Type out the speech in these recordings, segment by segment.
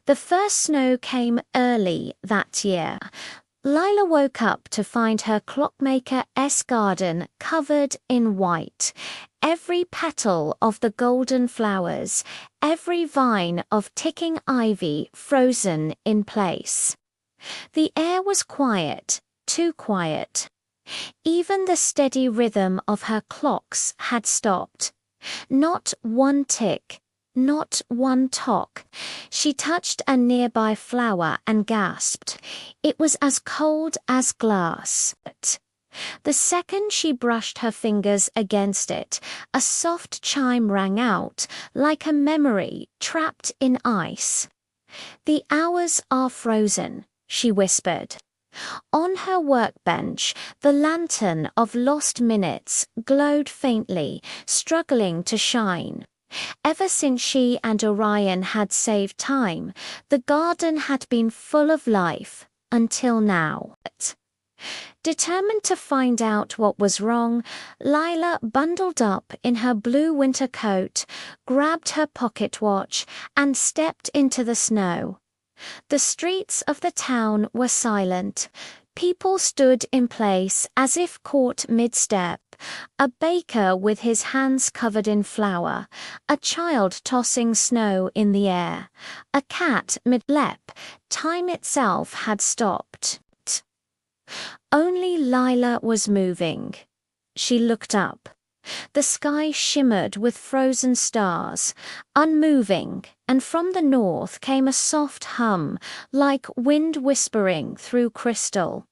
The first snow came early that year. Lila woke up to find her Clockmaker's garden covered in white. Every petal of the golden flowers, every vine of ticking ivy frozen in place. The air was quiet, too quiet. Even the steady rhythm of her clocks had stopped. Not one tick, not one tock. She touched a nearby flower and gasped. It was as cold as glass. The second she brushed her fingers against it, a soft chime rang out, like a memory trapped in ice. "The hours are frozen," she whispered. On her workbench, the lantern of lost minutes glowed faintly, struggling to shine. Ever since she and Orion had saved time, the garden had been full of life, until now. Determined to find out what was wrong, Lila bundled up in her blue winter coat, grabbed her pocket watch, and stepped into the snow. The streets of the town were silent. People stood in place as if caught mid-step. A baker with his hands covered in flour, a child tossing snow in the air, a cat mid-lep. Time itself had stopped. Only Lila was moving. She looked up. The sky shimmered with frozen stars, unmoving, and from the north came a soft hum, like wind whispering through crystal.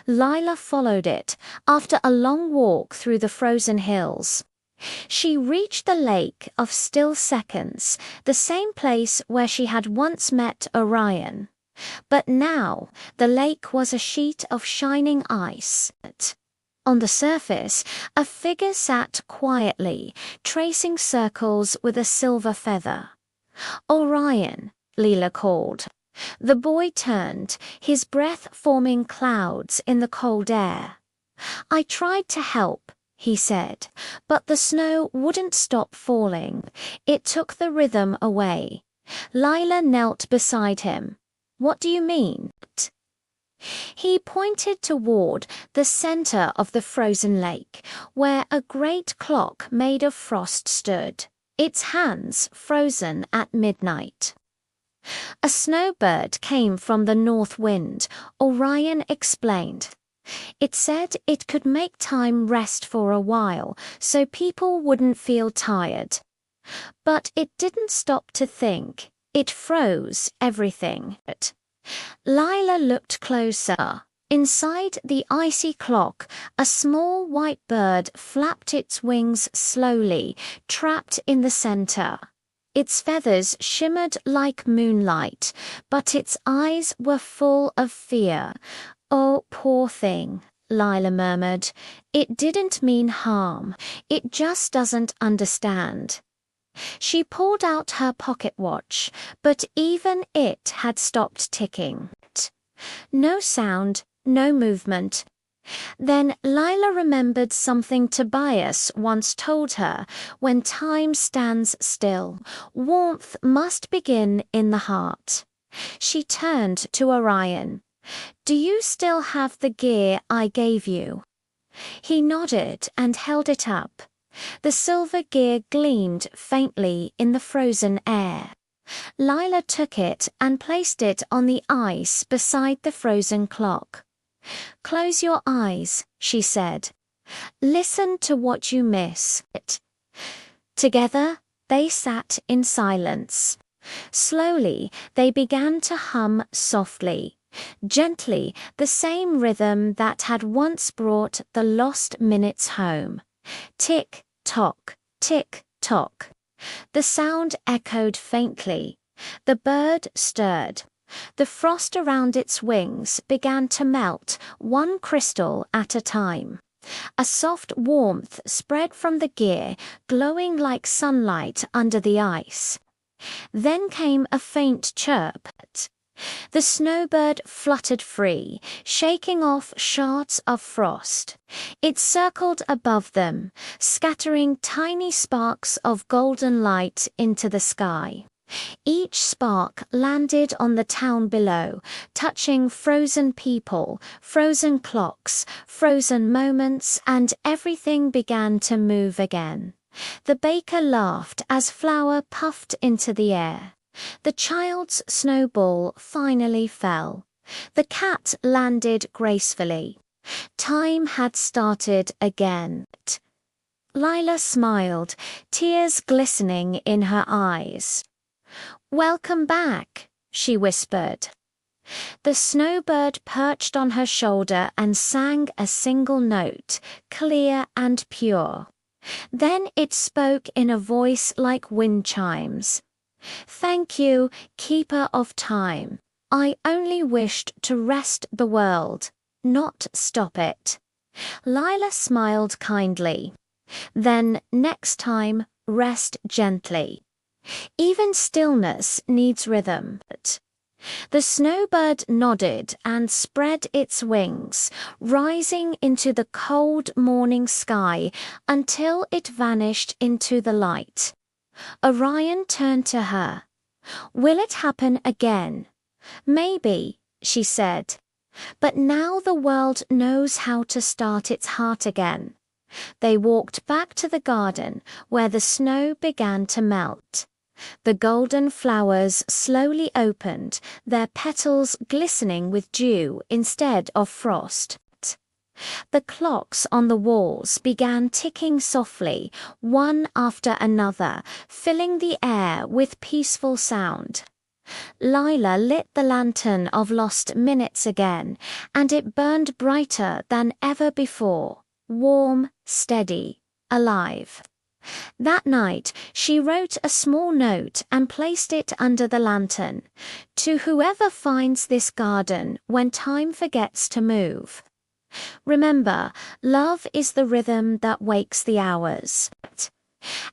Lila followed it, after a long walk through the frozen hills. She reached the lake of still seconds, the same place where she had once met Orion. But now the lake was a sheet of shining ice. On the surface, a figure sat quietly, tracing circles with a silver feather. "Orion," Lila called. The boy turned, his breath forming clouds in the cold air. "I tried to help," he said, "but the snow wouldn't stop falling. It took the rhythm away." Lila knelt beside him. "What do you mean?" He pointed toward the center of the frozen lake, where a great clock made of frost stood, its hands frozen at midnight. "A snowbird came from the north wind," Orion explained. "It said it could make time rest for a while, so people wouldn't feel tired. But it didn't stop to think. It froze everything." Lila looked closer. Inside the icy clock, a small white bird flapped its wings slowly, trapped in the center. Its feathers shimmered like moonlight, but its eyes were full of fear. "Oh, poor thing," Lila murmured. "It didn't mean harm. It just doesn't understand." She pulled out her pocket watch, but even it had stopped ticking. No sound, no movement. Then Lila remembered something Tobias once told her: when time stands still, warmth must begin in the heart. She turned to Orion. "Do you still have the gear I gave you?" He nodded and held it up. The silver gear gleamed faintly in the frozen air. Lila took it and placed it on the ice beside the frozen clock. "Close your eyes," she said. "Listen to what you miss." Together, they sat in silence. Slowly, they began to hum softly, gently, the same rhythm that had once brought the lost minutes home. Tick-tock, tick-tock. The sound echoed faintly. The bird stirred. The frost around its wings began to melt, one crystal at a time. A soft warmth spread from the gear, glowing like sunlight under the ice. Then came a faint chirp. The snowbird fluttered free, shaking off shards of frost. It circled above them, scattering tiny sparks of golden light into the sky. Each spark landed on the town below, touching frozen people, frozen clocks, frozen moments, and everything began to move again. The baker laughed as flour puffed into the air. The child's snowball finally fell. The cat landed gracefully. Time had started again. Lila smiled, tears glistening in her eyes. "Welcome back," she whispered. The snowbird perched on her shoulder and sang a single note, clear and pure. Then it spoke in a voice like wind chimes. "Thank you, keeper of time. I only wished to rest the world, not stop it." Lila smiled kindly. "Then next time, rest gently. Even stillness needs rhythm." The snowbird nodded and spread its wings, rising into the cold morning sky until it vanished into the light. Orion turned to her. "Will it happen again?" "Maybe," she said. "But now the world knows how to start its heart again." They walked back to the garden where the snow began to melt. The golden flowers slowly opened, their petals glistening with dew instead of frost. The clocks on the walls began ticking softly, one after another, filling the air with peaceful sound. Lila lit the lantern of lost minutes again, and it burned brighter than ever before, warm, steady, alive. That night, she wrote a small note and placed it under the lantern. "To whoever finds this garden when time forgets to move. Remember, love is the rhythm that wakes the hours."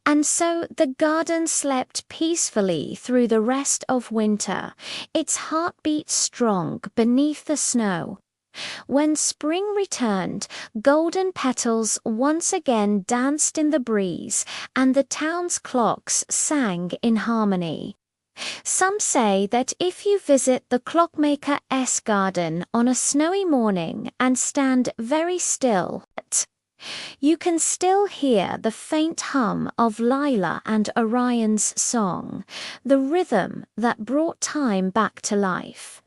And so the garden slept peacefully through the rest of winter, its heartbeat strong beneath the snow. When spring returned, golden petals once again danced in the breeze, and the town's clocks sang in harmony. Some say that if you visit the Clockmaker's garden on a snowy morning and stand very still, you can still hear the faint hum of Lila and Orion's song, the rhythm that brought time back to life.